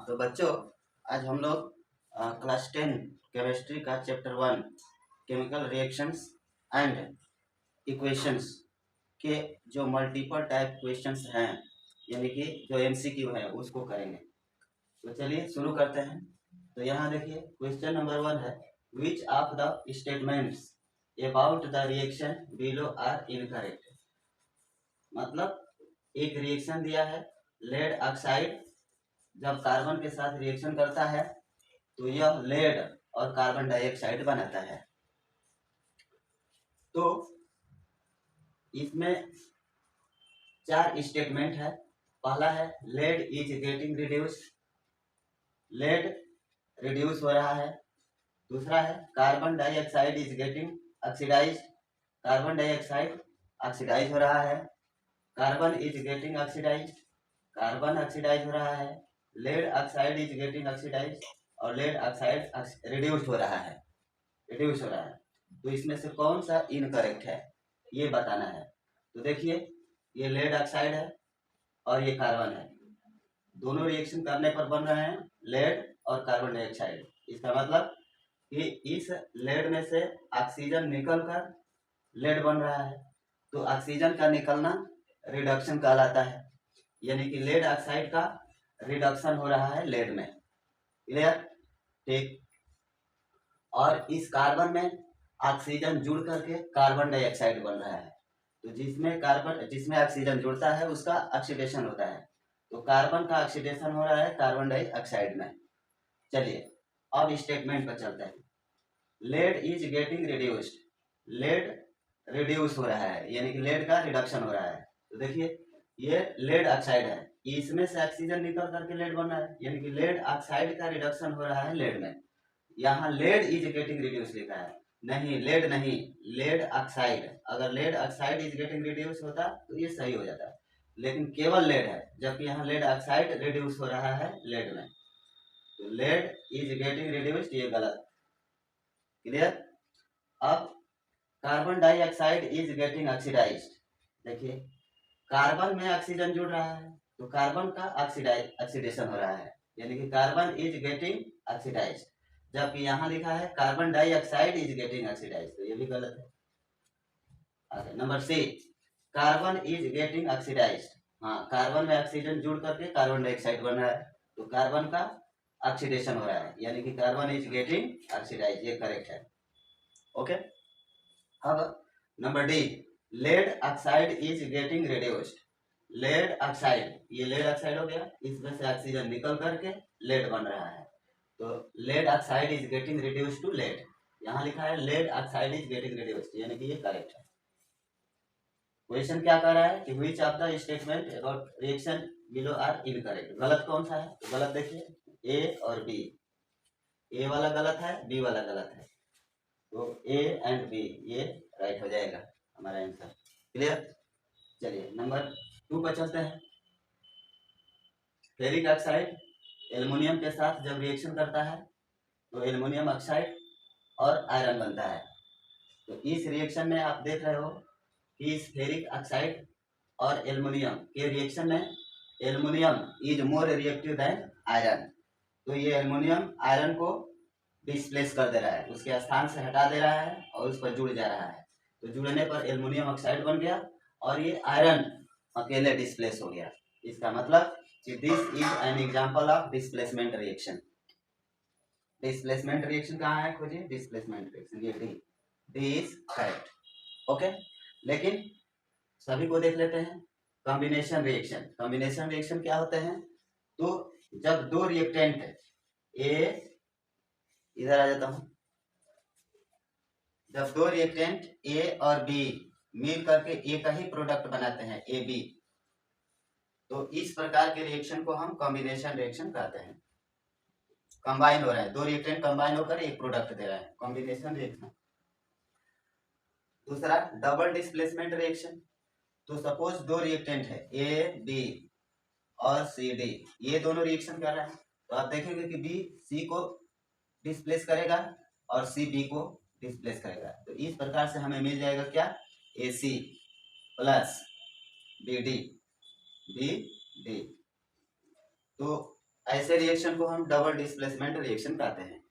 तो बच्चों आज हम लोग क्लास 10 केमिस्ट्री का chapter 1 chemical reactions and equations के जो मल्टीपल टाइप क्वेश्चंस हैं यानी कि जो एमसीक्यू है उसको करेंगे। तो चलिए शुरू करते हैं। तो यहाँ देखिए क्वेश्चन नंबर 1 है, which of the statements about the reaction below are incorrect. मतलब एक रिएक्शन दिया है, लेड ऑक्साइड जब कार्बन के साथ रिएक्शन करता है तो यह लेड और कार्बन डाइऑक्साइड बनाता है। तो इसमें 4 स्टेटमेंट है। पहला है lead is getting reduced, lead reduce हो रहा है। दूसरा है carbon dioxide is getting oxidised, carbon dioxide oxidise हो रहा है। Carbon is getting oxidised, carbon oxidise हो रहा है। Lead oxide is getting oxidised और लेड ऑक्साइड रिड्यूस हो रहा है, रिड्यूस हो रहा है। तो इसमें से कौन सा इनकरेक्ट है ये बताना है। तो देखिए ये लेड ऑक्साइड है और ये कार्बन है, दोनों रिएक्शन करने पर बन रहे हैं लेड और कार्बन डाइऑक्साइड। इसका मतलब कि इस लेड में से ऑक्सीजन निकलकर लेड बन रहा है, तो ऑक्सीजन का निकलना रिडक्शन कहलाता है, यानी कि लेड ऑक्साइड का रिडक्शन हो रहा है लेड में। क्लियर? ठीक। और इस कार्बन में ऑक्सीजन जुड़ करके कार्बन डाइऑक्साइड बन रहा है, तो जिसमें ऑक्सीजन जुड़ता है उसका ऑक्सीडेशन होता है, तो कार्बन का ऑक्सीडेशन हो रहा है कार्बन डाइऑक्साइड में। चलिए अब स्टेटमेंट पर चलते हैं। Lead is getting reduced, lead reduce हो रहा है यानी कि लेड का रिडक्शन हो रहा है। तो देखिए ये लेड ऑक्साइड है, इसमें से ऑक्सीजन निकल करके लेड बन रहा है, यानी कि लेड ऑक्साइड का रिडक्शन हो रहा है लेड में। यहाँ लेड इज गेटिंग रिड्यूस लिखा है, नहीं लेड नहीं, लेड ऑक्साइड। अगर lead oxide is getting reduce होता तो ये सही हो जाता, लेकिन केवल लेड है, जबकि यहाँ लेड ऑक्साइड रिड्यूस हो रहा है लेड में। तो लेड इज गेटिंग रिड्यूस्ड ये गलत। क्लियर? अब carbon dioxide is getting oxidised. देखिए कार्बन में ऑक्सीजन जुड़ रहा है तो कार्बन का ऑक्सीडेशन हो रहा है, यानी कि कार्बन इज गेटिंग ऑक्सीडाइज्ड, जबकि यहाँ लिखा है carbon dioxide is getting oxidised, तो ये भी गलत है। आगे number C, carbon is getting oxidised. हाँ, कार्बन में ऑक्सीजन जुड़ करके कार्बन डाइऑक्साइड बन रहा है, तो कार्बन का ऑक्सीडेशन हो रहा है, यानी कि कार्बन इज गेटिंग ऑक्सीडाइज्ड, ये करेक्ट है। ओके। अब number D, lead oxide is getting reduced. Lead oxide, ये लेड ऑक्साइड हो गया, इसमें से ऑक्सीजन निकल करके लेड बन रहा है, तो lead oxide is getting reduced to lead. यहाँ लिखा है lead oxide is getting reduced, यानी कि ये करेक्ट है। क्वेश्चन क्या कह रहा है कि which of the statement about reaction below are incorrect. गलत कौन सा है? तो गलत देखिए ए और बी, ए वाला गलत है, बी वाला गलत है, तो ए एंड बी ये राइट हो जाएगा हमारा आंसर। क्लियर? चलिए नंबर 2 पर चलते हैं। फेरिक ऑक्साइड एल्युमिनियम के साथ जब रिएक्शन करता है तो एल्युमिनियम ऑक्साइड और आयरन बनता है। तो इस रिएक्शन में आप देख रहे हो कि इस फेरिक ऑक्साइड और एल्युमिनियम के रिएक्शन में aluminium is more reactive then iron, तो ये एल्युमिनियम आयरन को डिस्प्लेस कर दे रहा है, उसके स्थान से हटा दे रहा है और उस पर जुड़ जा रहा है। तो जुड़ने पर एल्युमिनियम ऑक्साइड बन गया और ये आयरन अकेले डिस्प्लेस हो गया। इसका मतलब this is an example of displacement reaction. Displacement reaction कहाँ है खोजिए, डिस्प्लेसमेंट रिएक्शन, ये डी इज करेक्ट। ओके, लेकिन सभी को देख लेते हैं। कॉम्बिनेशन रिएक्शन, कॉम्बिनेशन रिएक्शन क्या होते हैं? तो जब दो रिएक्टेंट ए, इधर आ जाता हूं, जब दो रिएक्टेंट ए और बी मिल करके ए का ही प्रोडक्ट बनाते हैं ए बी, तो इस प्रकार के रिएक्शन को हम कॉम्बिनेशन रिएक्शन कहते हैं। कंबाइन हो रहा है, दो रिएक्टेंट कंबाइन होकर एक प्रोडक्ट दे रहा है, कॉम्बिनेशन रिएक्शन। दूसरा डबल डिस्प्लेसमेंट रिएक्शन, तो सपोज दो रिएक्टेंट है ए बी और सी डी, ये दोनों रिएक्शन कर रहे हैं, तो आप देखेंगे कि बी सी को डिस्प्लेस करेगा और सी बी को डिस्प्लेस करेगा। तो इस प्रकार से हमें मिल जाएगा क्या, A C plus B D, B D. तो ऐसे रिएक्शन को हम डबल डिस्प्लेसमेंट रिएक्शन कहते हैं।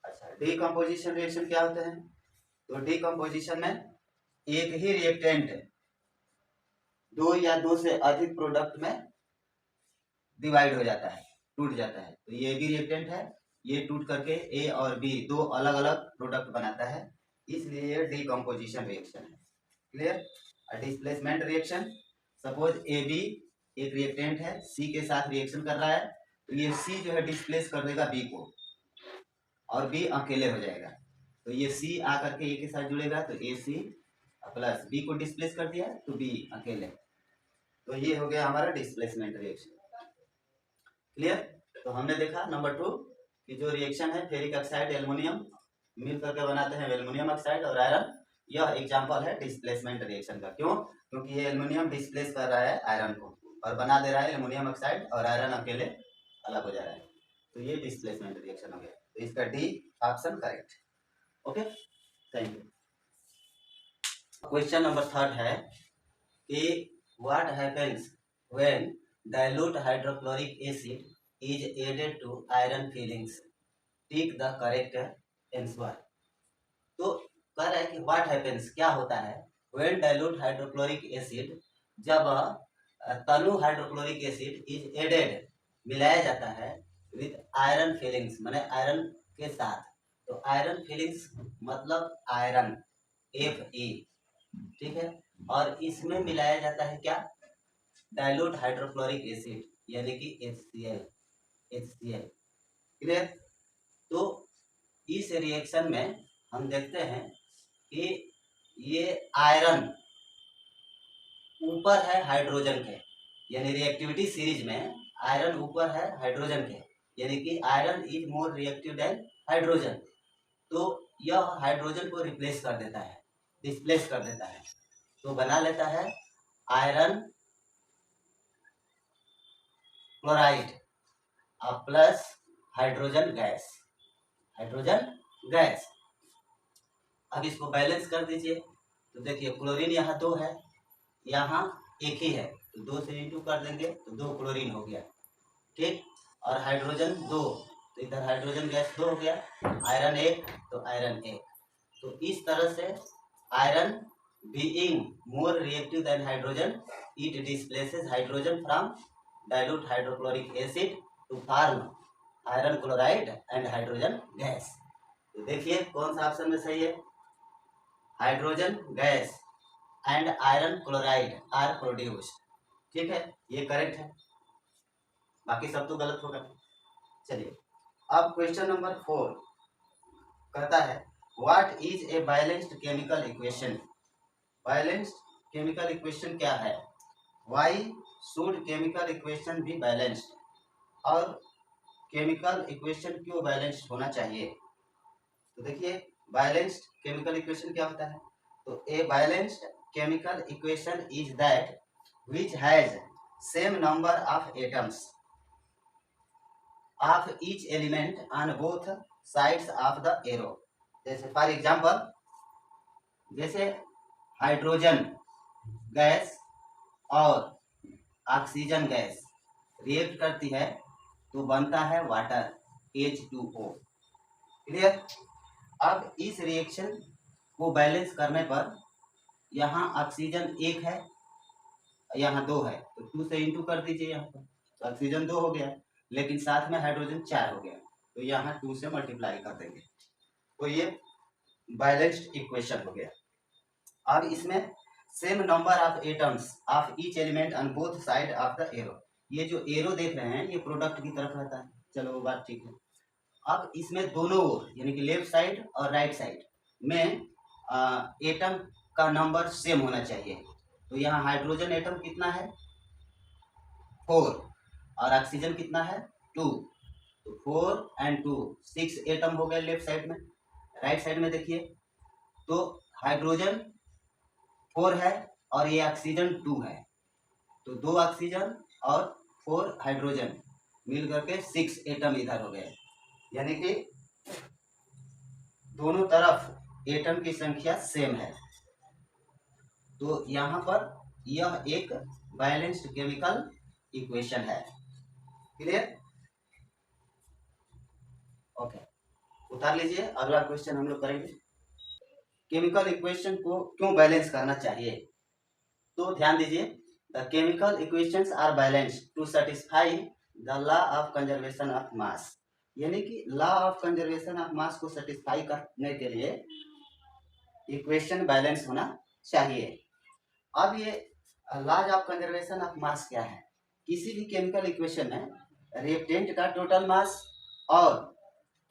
अच्छा, डीकम्पोजिशन रिएक्शन क्या होते हैं? तो डीकम्पोजिशन में एक ही रिएक्टेंट दो या दो से अधिक प्रोडक्ट में डिवाइड हो जाता है, टूट जाता है। तो ये भी रिएक्टेंट है, ये टूट करके ए और बी दो अलग अलग प्रोडक्ट बनाता है, इसलिए ये डीकम्पोजिशन रिएक्शन है। Clear? Displacement reaction, suppose A B एक रिएक्टेंट है, सी के साथ रिएक्शन कर रहा है, तो ये सी जो है डिस्प्लेस कर देगा बी को और बी अकेले हो जाएगा। तो ये सी आकर के ए के साथ जुड़ेगा, तो ए सी प्लस बी को डिस्प्लेस कर दिया तो बी अकेले। तो ये हो गया हमारा डिस्प्लेसमेंट रिएक्शन। क्लियर? तो हमने देखा नंबर 2 कि जो रिएक्शन है फेरिक ऑक्साइड एल्युमिनियम मिल करके बनाते हैं एल्युमिनियम ऑक्साइड और आयरन, यह एग्जांपल है डिस्प्लेसमेंट रिएक्शन का। क्यों? क्योंकि ये एल्युमिनियम डिस्प्लेस कर रहा है आयरन को और बना दे रहा है एल्युमिनियम ऑक्साइड और आयरन अकेले अलग हो जा रहा है। तो ये डिस्प्लेसमेंट रिएक्शन हो गया। तो इसका D option correct. Okay, thank you. Question number 3 है कि what happens when dilute hydrochloric acid is added to iron filings? Tick the correct answer. तो कह रहा है कि व्हाट हैपेंस, क्या होता है, व्हेन डाइल्यूट हाइड्रोक्लोरिक एसिड, जब तनु हाइड्रोक्लोरिक एसिड इज एडेड मिलाया जाता है विद आयरन फिलिंग्स, माने आयरन के साथ। तो आयरन फिलिंग्स मतलब आयरन Fe, ठीक है, और इसमें मिलाया जाता है क्या, डाइल्यूट हाइड्रोक्लोरिक एसिड यानी कि HCl। क्लियर? तो इस रिएक्शन में हम देखते हैं कि ये आयरन ऊपर है हाइड्रोजन के, यानी रिएक्टिविटी सीरीज में आयरन ऊपर है हाइड्रोजन के, यानी कि iron is more reactive than hydrogen. तो यह हाइड्रोजन को रिप्लेस कर देता है, डिस्प्लेस कर देता है, तो बना लेता है iron chloride plus hydrogen gas, hydrogen gas. अब इसको बैलेंस कर दीजिए, तो देखिए क्लोरीन यहाँ 2 है, यहाँ 1 ही है, तो 2 से इंटू कर देंगे तो 2 क्लोरीन हो गया, ठीक, और हाइड्रोजन 2, तो इधर हाइड्रोजन गैस 2 हो गया, आयरन 1 तो आयरन 1। तो इस तरह से iron being more reactive than hydrogen, it displaces hydrogen from dilute hydrochloric acid to form iron chloride and hydrogen gas. तो देखिए कौन सा ऑप्शन में सही है, hydrogen gas and iron chloride are produced, ठीक है, ये करेक्ट है, बाकी सब तो गलत होगा। चलिए अब क्वेश्चन नंबर 4 कहता है what is a balanced chemical equation? Balanced chemical equation क्या है? Why should chemical equation be balanced? और केमिकल इक्वेशन क्यों बैलेंस्ड होना चाहिए? तो देखिए बैलेंस्ड केमिकल इक्वेशन क्या होता है, तो a balanced chemical equation is that which has same number of atoms of each element on both sides of the arrow। जैसे फॉर एग्जांपल, जैसे हाइड्रोजन गैस और ऑक्सीजन गैस रिएक्ट करती है तो बनता है वाटर H2O। क्लियर? अब इस रिएक्शन को बैलेंस करने पर यहाँ ऑक्सीजन 1 है, यहाँ 2 है, तो 2 से इंटू कर दीजिए, यहाँ पर तो ऑक्सीजन 2 हो गया, लेकिन साथ में हाइड्रोजन 4 हो गया, तो यहाँ 2 से मल्टीप्लाई कर देंगे, तो ये बैलेंस्ड इक्वेशन हो गया। अब इसमें same number of atoms of each element on both side of the arrow, ये जो एरो देख रहे हैं ये प्रोडक्ट की तरफ रहता है, चलो वो बात ठीक है। अब इसमें दोनों ओर यानी कि लेफ्ट साइड और राइट साइड में एटम का नंबर सेम होना चाहिए। तो यहाँ हाइड्रोजन एटम कितना है 4 और ऑक्सीजन कितना है 2, तो 4 and 2 6 एटम हो गए लेफ्ट साइड में। राइट साइड में देखिए तो हाइड्रोजन 4 है और ये ऑक्सीजन 2 है, तो 2 ऑक्सीजन और 4 हाइड्रोजन मिल करके 6 एटम इधर हो गए, यानी कि दोनों तरफ एटम की संख्या सेम है। तो यहाँ पर यह एक बैलेंस्ड केमिकल इक्वेशन है। क्लियर? उतार लीजिए। अगला क्वेश्चन हम लोग करेंगे, केमिकल इक्वेशन को क्यों बैलेंस करना चाहिए। तो ध्यान दीजिए, the chemical equations are balance to satisfy the law of conservation of mass, यानी कि law of conservation of mass को सेटिस्फाई करने के लिए इक्वेशन बैलेंस होना चाहिए। अब ये laws of conservation of mass क्या है? किसी भी केमिकल इक्वेशन में रिएक्टेंट का टोटल मास और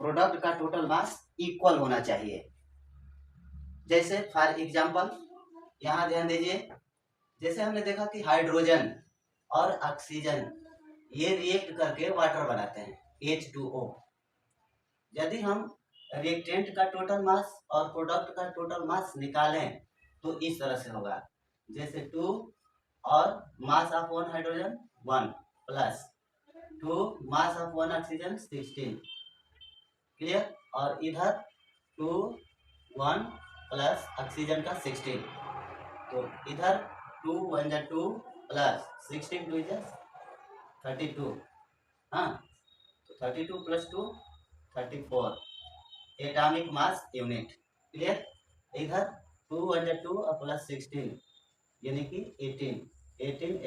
प्रोडक्ट का टोटल मास इक्वल होना चाहिए। जैसे फॉर एग्जांपल यहाँ ध्यान दीजिए, जैसे हमने देखा कि हाइड्रोजन और ऑक्सीजन ये रिएक्ट करके वाटर बनाते हैं H2O। यदि हम रिएक्टेंट का टोटल मास और प्रोडक्ट का टोटल मास निकालें तो इस तरह से होगा, जैसे 2 और mass of 1 hydrogen 1 plus 2 mass of 1 oxygen 16, clear. और इधर 2 1 प्लस ऑक्सीजन का 16, तो इधर 2 1 जा 2 प्लस 16 2 जा 32, हाँ, तो 32 plus 2 34 atomic mass unit, clear. इधर 2 1 जा 2 और प्लस 16 यानी कि 18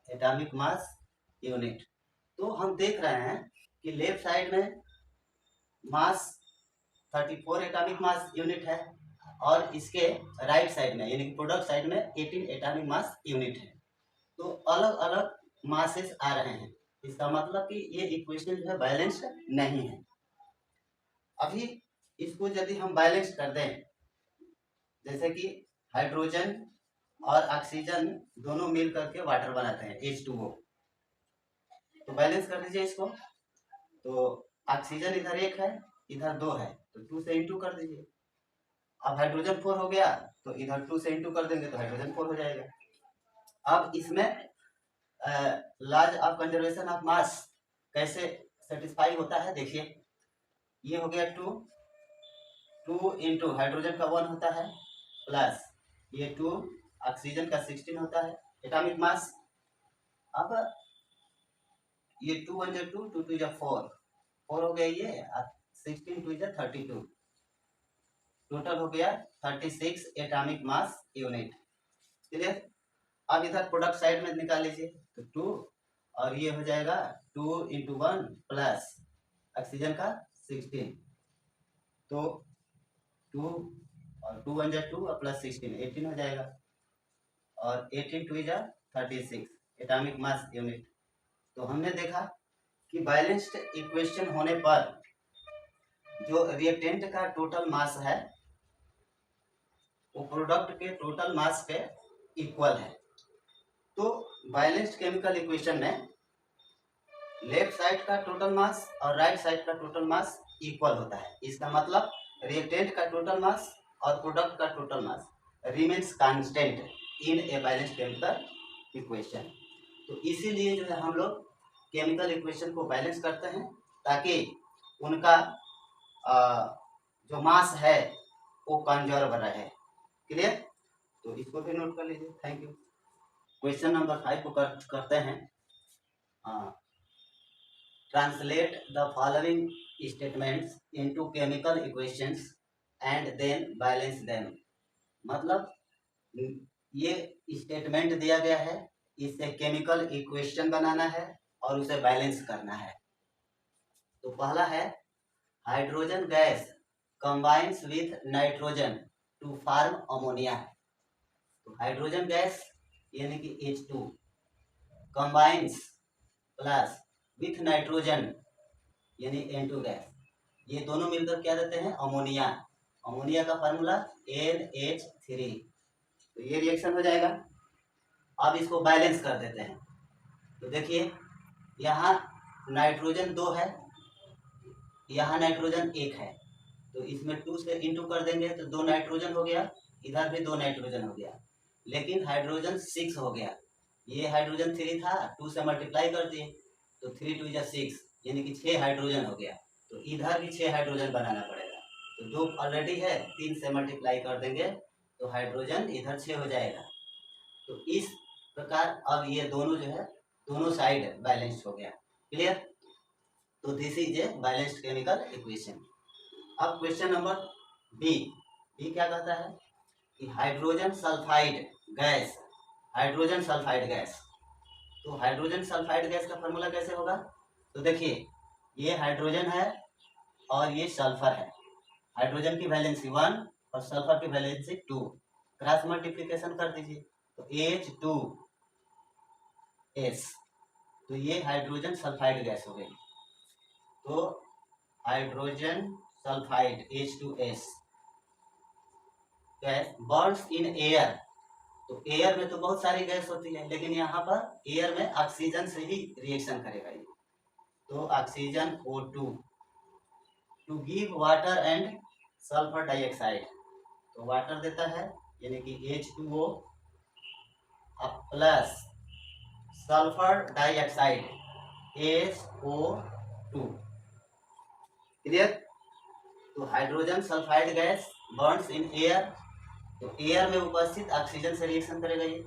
एटॉमिक मास यूनिट। तो हम देख रहे हैं कि लेफ्ट साइड में मास 34 एटॉमिक मास यूनिट है और इसके राइट साइड में यानी कि प्रोडक्ट साइड में 18 एटॉमिक मास यूनिट है। तो अलग अलग मासेस आ रहे हैं, इसका मतलब कि ये इक्वेशन जो है बैलेंस्ड नहीं है। अभी इसको यदि हम बैलेंस कर दें, जैसे कि हाइड्रोजन और ऑक्सीजन दोनों मिल करके वाटर बनाते हैं H2O, तो बैलेंस कर दीजिए इसको। तो ऑक्सीजन इधर 1 है, इधर 2 है, तो 2 से इंटू कर दीजिए। अब हाइड्रोजन 4 हो गया, तो इधर 2 से इंटू कर देंगे तो हाइड्रोजन 4 हो जाएगा। अब इसमें laws of conservation of mass कैसे सेटिस्फाई होता है, देखिए। ये हो गया 2 इंटू हाइड्रोजन का 1 होता है प्लस ये 2 ऑक्सीजन का 16 होता है एटॉमिक मास। अब ये 2 1 जा 2 2 2 जा 4 हो गया, ये 16 2 जा 32, टोटल हो गया 36 एटॉमिक मास यूनिट, क्लियर। अब इधर प्रोडक्ट साइड में निकाल लीजिए, तो 2 और ये हो जाएगा 2 इंटू 1 प्लस ऑक्सीजन का 16, तो 2 और 2 1 जा 2 और प्लस 16 18 हो जाएगा, और 18 2 जा 36 एटॉमिक मास यूनिट। तो हमने देखा कि बैलेंस्ड इक्वेशन होने पर जो रिएक्टेंट का टोटल मास है वो प्रोडक्ट के टोटल मास के इक्वल है। तो बैलेंस्ड केमिकल इक्वेशन में लेफ्ट साइड का टोटल मास और राइट साइड का टोटल मास इक्वल होता है। इसका मतलब रिएक्टेंट का टोटल मास और प्रोडक्ट का total mass remains constant in a balanced chemical equation. तो इसीलिए जो है हम लोग केमिकल इक्वेशन को बैलेंस करते हैं ताकि उनका जो मास है वो कंजर्व रहे, क्लियर। तो इसको भी नोट कर लीजिए। Thank you. क्वेश्चन नंबर 5 को करते हैं। Translate the following statements into chemical equations and then balance them. मतलब ये स्टेटमेंट दिया गया है, इससे केमिकल इक्वेशन बनाना है और उसे बैलेंस करना है। तो पहला है hydrogen gas combines with nitrogen to form ammonia. तो हाइड्रोजन गैस यानी कि H2 combines plus with nitrogen यानी N2 गैस, ये दोनों मिलकर क्या देते हैं, अमोनिया। अमोनिया का फार्मूला NH3, तो ये रिएक्शन हो जाएगा। अब इसको बैलेंस कर देते हैं। तो देखिए यहाँ नाइट्रोजन 2 है, यहाँ नाइट्रोजन 1 है, तो इसमें 2 से इंटू कर देंगे तो 2 नाइट्रोजन हो गया, इधर भी 2 नाइट्रोजन हो गया, लेकिन हाइड्रोजन 6 हो गया। ये हाइड्रोजन 3 था, 2 से मल्टीप्लाई कर दिए तो 3 2 जा 6 यानी कि 6 हाइड्रोजन हो गया। तो इधर भी 6 हाइड्रोजन बनाना पड़ेगा, तो 2 ऑलरेडी है, 3 से मल्टीप्लाई कर देंगे तो हाइड्रोजन इधर 6 हो जाएगा। तो इस प्रकार अब ये दोनों जो है दोनों साइड बैलेंस हो गया, क्लियर। तो this is a balanced chemical equation. अब क्वेश्चन नंबर बी। बी क्या कहता है कि hydrogen sulphide gas, hydrogen sulphide gas. तो हाइड्रोजन सल्फाइड गैस का फॉर्मूला कैसे होगा? तो देखिए, ये हाइड्रोजन है और ये सल्फर है। हाइड्रोजन की वैलेंसी 1 और सल्फर की वैलेंसी 2, क्रॉस मल्टीप्लिकेशन कर दीजिए तो H2S। तो ये हाइड्रोजन सल्फाइड गैस हो गई। तो hydrogen sulphide H2S gas burns in air. तो एयर में तो बहुत सारी गैस होती है, लेकिन यहाँ पर एयर में ऑक्सीजन से ही रिएक्शन करेगा ये। तो oxygen O2 to give water and sulphur dioxide. तो वाटर देता है यानी कि H2O plus sulphur dioxide SO2। Clear? तो hydrogen sulphide gas burns in air. तो एयर में उपस्थित ऑक्सीजन से रिएक्शन करेगा ये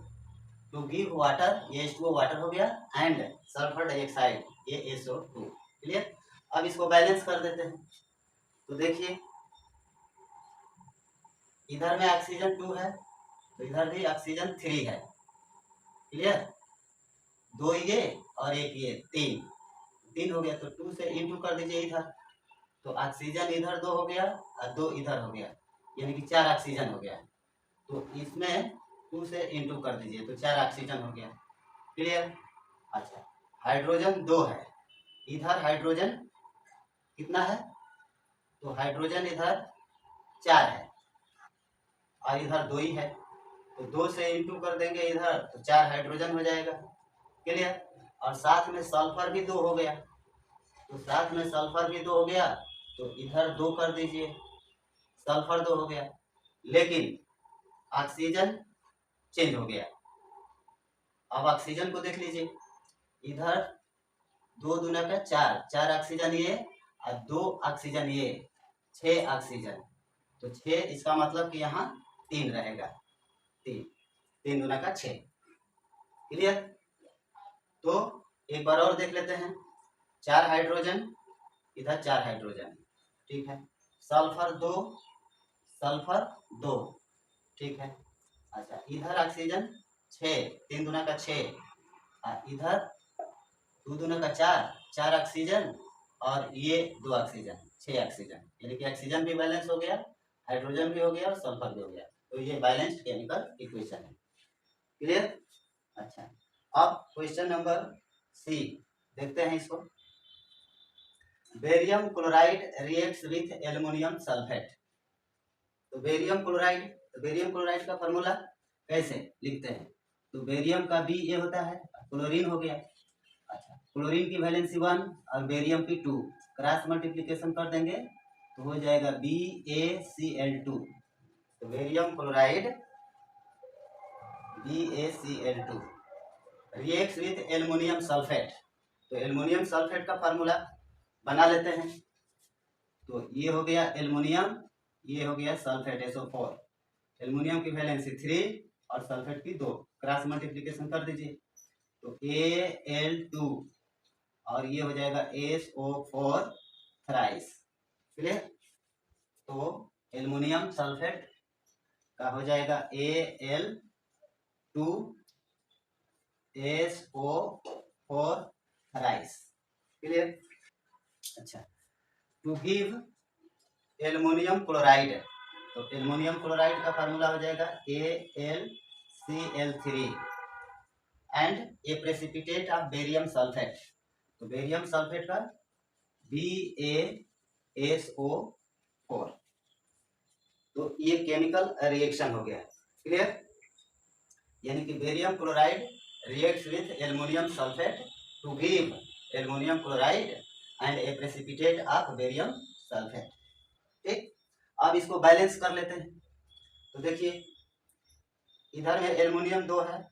टू गिव वाटर, ये H2O वाटर हो गया, एंड सल्फर डाइऑक्साइड ये SO2। क्लियर? अब इसको बैलेंस कर देते हैं। तो देखिए, इधर में ऑक्सीजन 2 है तो इधर भी ऑक्सीजन 3 है। क्लियर? 2 ये और 1 ये, 3 हो गया। तो 2 से इंटू कर दीजिए इधर, तो ऑक्सीजन इधर 2 हो गया और 2 इधर हो गया, यानी कि 4 ऑक्सीजन हो गया। तो इसमें 2 से इंटू कर दीजिए तो 4 ऑक्सीजन हो गया। क्लियर? अच्छा, हाइड्रोजन 2 है, इधर हाइड्रोजन कितना है? तो हाइड्रोजन इधर 4 है और इधर 2 ही है। तो 2 से इंटू कर देंगे इधर तो 4 हाइड्रोजन हो जाएगा। क्लियर? और साथ में सल्फर भी 2 हो गया, तो साथ में सल्फर भी 2 हो गया तो इधर 2 कर दीजिए, सल्फर 2 हो गया, लेकिन ऑक्सीजन चेंज हो गया। अब ऑक्सीजन को देख लीजिए, इधर 2 दूना का 4, 4 ऑक्सीजन ये और 2 ऑक्सीजन ये, 6 ऑक्सीजन। तो 6, इसका मतलब कि यहाँ 3 रहेगा, 3 दूना का 6। क्लियर? तो एक बार और देख लेते हैं, 4 हाइड्रोजन इधर, 4 हाइड्रोजन, ठीक है, सल्फर 2, सल्फर 2, ठीक है। अच्छा, इधर ऑक्सीजन 6, 3 दूना का 6 और इधर 2 दूना का 4, 4 ऑक्सीजन और ये 2 ऑक्सीजन, 6 ऑक्सीजन, यानी कि ऑक्सीजन भी बैलेंस हो गया, हाइड्रोजन भी हो गया और सल्फर भी हो गया। तो ये बैलेंस्ड केमिकल इक्वेशन है। क्लियर? अच्छा, अब क्वेश्चन नंबर सी देखते हैं इसको। Barium chloride reacts with aluminium sulphate. तो बेरियम क्लोराइड का फॉर्मूला कैसे लिखते हैं? तो बेरियम का बी ए होता है, क्लोरीन हो गया। अच्छा, क्लोरीन की वैलेंसी 1 और बेरियम की 2, क्रॉस मल्टीप्लिकेशन कर देंगे तो हो जाएगा BaCl2। तो barium chloride BaCl2 reacts with aluminium sulphate. तो एल्युमिनियम सल्फेट का फार्मूला बना लेते हैं। तो ये हो गया एल्युमिनियम, ये हो गया सल्फेट SO4। एल्युमिनियम की वैलेंसी 3 और सल्फेट की 2, क्रॉस मल्टीप्लिकेशन कर दीजिए तो Al2 और ये हो जाएगा SO4 थ्राइस। क्लियर? तो एल्युमिनियम सल्फेट का हो जाएगा Al2 SO4 थ्राइस। क्लियर? अच्छा, टू गिव एल्युमिनियम क्लोराइड। तो एल्युमिनियम क्लोराइड का फार्मूला हो जाएगा AlCl3 and a precipitate of barium sulphate. तो बेरियम सल्फेट का BaSO4। तो ये केमिकल रिएक्शन हो गया। क्लियर? यानी कि barium chloride reacts with aluminium sulphate to give aluminium chloride and a precipitate of barium sulphate. ठीक, अब इसको बैलेंस कर लेते हैं। तो देखिए, इधर में एल्युमिनियम 2 है,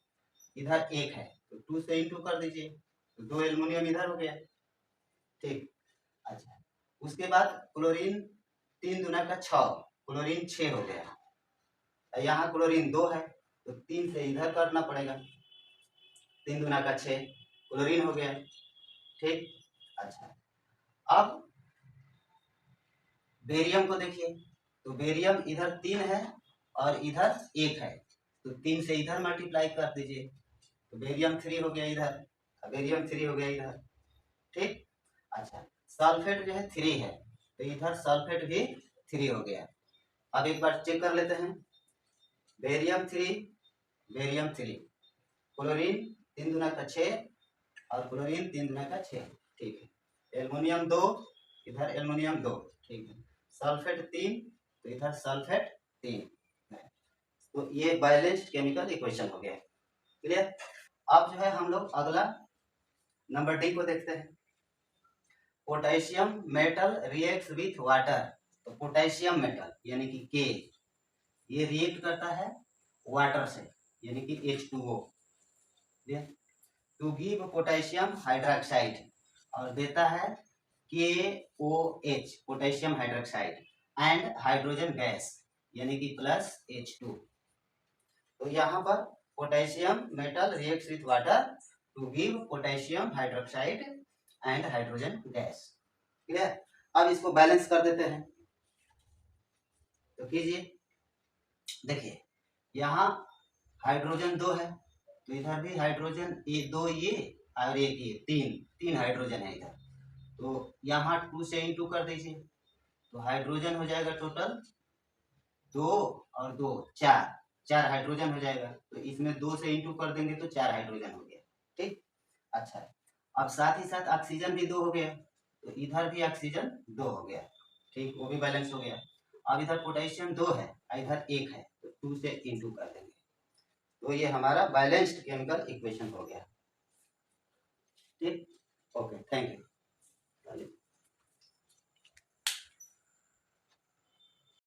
इधर 1 है, तो 2 से इंटू कर दीजिए तो 2 एल्युमिनियम इधर हो गया। ठीक, अच्छा, उसके बाद क्लोरीन 3 दूना का 6, क्लोरीन 6 हो गया। यहाँ क्लोरीन 2 है तो 3 से इधर करना पड़ेगा, 3 दूना का 6 क्लोरीन हो गया। ठीक, अच्छा, अब बेरियम को देखिए, तो बेरियम इधर 3 है और इधर 1 है, तो 3 से इधर मल्टीप्लाई कर दीजिए, तो बेरियम 3 हो गया इधर, बेरियम 3 हो गया इधर, ठीक। अच्छा, सल्फेट जो है 3 है, तो इधर सल्फेट भी 3 हो गया। अब एक बार चेक कर लेते हैं, बेरियम 3, बेरियम 3, क्लोरीन 3 दूना का 6 और क्लोरीन 3 दूना का 6, ठीक है। एल्युमिनियम 2, इधर एल्युमिनियम 2, ठीक है। सल्फेट 3, तो इधर सल्फेट 3 है। तो ये बैलेंस्ड केमिकल इक्वेशन हो गया, क्लियर। अब जो है हम लोग अगला नंबर डी को देखते हैं। Potassium metal reacts with water, तो पोटेशियम मेटल यानी कि के, ये रिएक्ट करता है वाटर से यानी कि H2O, to give potassium hydroxide, और देता है KOH potassium hydroxide and hydrogen gas यानी कि +H2। तो यहाँ पर potassium metal reacts with water to give potassium hydroxide and hydrogen gas, clear. अब इसको बैलेंस कर देते हैं, तो कीजिए, देखिए यहाँ हाइड्रोजन 2 है, तो इधर भी हाइड्रोजन 2 ये और 1 ये, 3 हाइड्रोजन है इधर, तो यहाँ 2 से इंटू कर दीजिए, तो हाइड्रोजन हो जाएगा टोटल 2 और 2 4 हाइड्रोजन हो जाएगा, तो इसमें 2 से इंटू कर देंगे तो 4 हाइड्रोजन हो गया, ठीक। अच्छा, अब साथ ही साथ ऑक्सीजन भी 2 हो गया, तो इधर भी ऑक्सीजन 2 हो गया, ठीक, वो भी बैलेंस हो गया। अब इधर पोटेशियम 2 है, इधर 1 है, तो 2 से इंटू कर देंगे, तो ये हमारा बैलेंस्ड केमिकल इक्वेशन हो गया, ठीक। Okay, thank you.